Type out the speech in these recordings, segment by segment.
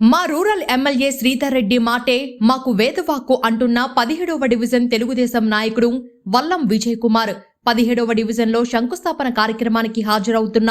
మా rural MLA Sridhar Reddy మాటే మాకు వేదవాక్కు అంటున్న 17వ డివిజన్ తెలుగుదేశం నాయకుడు వల్లం విజయ్ కుమార్ 17వ డివిజన్లో శంకుస్థాపన కార్యక్రమానికి హాజరవుతున్న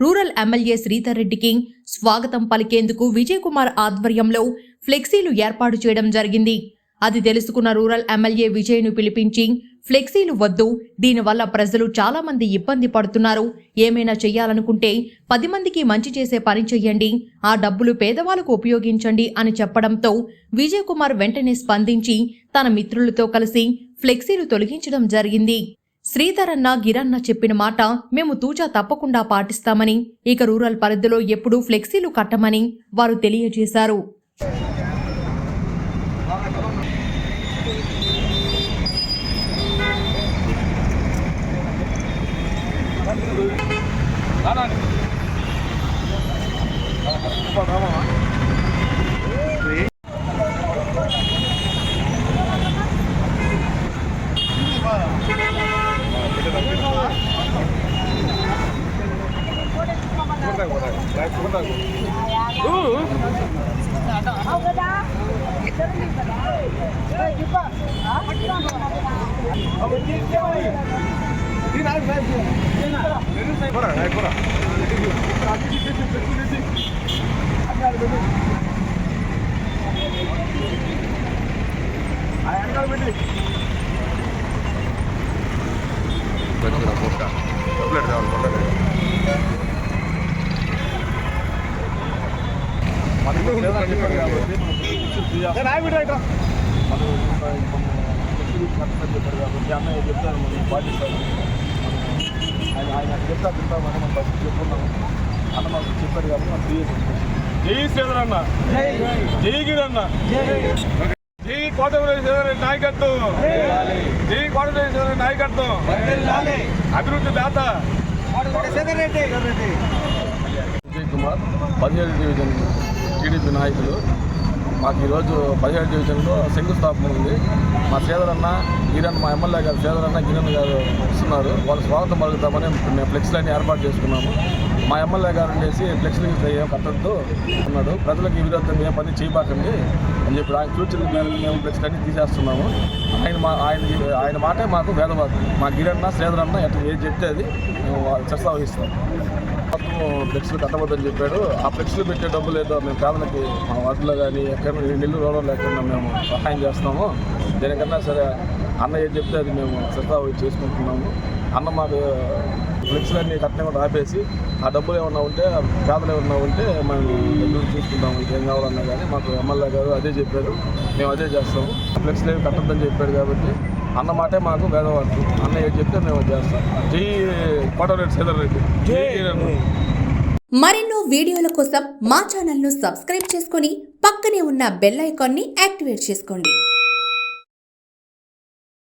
రూరల్ ఎమ్మెల్యే శ్రీధర్ రెడ్డికి స్వాగతం పలికేందుకు విజయ్ కుమార్ ఆధ్వర్యంలో ఫ్లెక్సీలు ఏర్పాటు చేయడం జరిగింది. అది తెలుసుకున్న రూరల్ ఎమ్మెల్యే విజయ్ను పిలిపించి ఫ్లెక్సీలు వద్దు, దీనివల్ల ప్రజలు చాలా మంది ఇబ్బంది పడుతున్నారు, ఏమైనా చెయ్యాలనుకుంటే 10 మందికి మంచి చేసే పని చెయ్యండి, ఆ డబ్బులు పేదవాళ్లకు ఉపయోగించండి అని చెప్పడంతో విజయ్ కుమార్ వెంటనే స్పందించి తన మిత్రులతో కలిసి ఫ్లెక్సీలు తొలగించడం జరిగింది. శ్రీధర్ అన్న గిరన్న చెప్పిన మాట మేము తూచా తప్పకుండా పాటిస్తామని, ఇక రూరల్ పరిధిలో ఎప్పుడూ ఫ్లెక్సీలు కట్టమని వారు తెలియజేశారు. అన్నయ్య చెప్తాను మనం పాటిస్తాము, ఆయన చెప్తాను మనం ఫస్ట్ చెప్పుకున్నాము అన్న మాకు చెప్పారు కాబట్టి మనం జై శ్రీధర్ అన్న, జై గిరన్న, జై కోటమిరెడ్డి శ్రీధర్ రెడ్డి నాయకత్వం, జై కోటమిరెడ్డి శ్రీధర్ రెడ్డి నాయకత్వం, అభివృద్ధి దాత విజయ్ కుమార్ 17వ డివిజన్ టీడీపీ నాయకులు. మాకు ఈరోజు 17వ డివిజన్లో శంకుస్థాపన ఉంది. మా శ్రీధర్ అన్న గిరన్, మా ఎమ్మెల్యే గారు శ్రీధర్ అన్న గిరన్ గారు వస్తున్నారు. వాళ్ళు స్వాగతం పలుకుతామని మేము ఫ్లెక్సీలన్నీ ఏర్పాటు చేసుకున్నాము. మా ఎమ్మెల్యే గారు ఉండేసి ఫ్లెక్సీలు ఏం కట్టద్దు అన్నాడు, ప్రజలకు ఈ విధంగా ఏ పని చేయబాకండి అని చెప్పి ఆయన సూచనల మేరకు మేము ఫ్లెక్సీలన్నీ తీసేస్తున్నాము. ఆయన మాటే మాకు వేదవాక్కు. మా గిరన్న శ్రీధర్ అన్న ఎట్లా ఏది చెప్తే అది మేము చర్చ వహిస్తాం. మొత్తం ఫ్లెక్సీలు కట్టవద్దని చెప్పాడు. ఆ ఫ్లెక్సీలు పెట్టే డబ్బులు ఏదో మేము పేదలకి మా వాటిలో కానీ ఎక్కడ నిల్లు రోగం లేకుండా మేము సహాయం చేస్తాము. దేనికన్నా సరే అన్న ఏది చెప్తే అది మేము చర్చ చేసుకుంటున్నాము. అన్న మాకు ఫ్లెక్సీలన్నీ కట్టడం కూడా ఆపేసి ఆ డబ్బులు ఏమన్నా ఉంటే పేదలు ఏమన్నా ఉంటే మేము డబ్బులు చూసుకుంటాము. ఏం కావాలన్నా కానీ మాకు ఎమ్మెల్యే గారు అదే చెప్పారు, మేము అదే చేస్తాము. ఫ్లెక్సీలు ఏమి కట్టద్దని చెప్పాడు కాబట్టి అన్న మాటే మాకు వేదవాక్కు. అన్న ఏది చెప్తే మేము చేస్తాం. జై కోటమిరెడ్డి శ్రీధర్ రెడ్డి, జై. మరెన్నో వీడియోల కోసం మా ఛానల్ను సబ్స్క్రైబ్ చేసుకొని పక్కనే ఉన్న బెల్ ఐకాన్ని యాక్టివేట్ చేసుకోండి.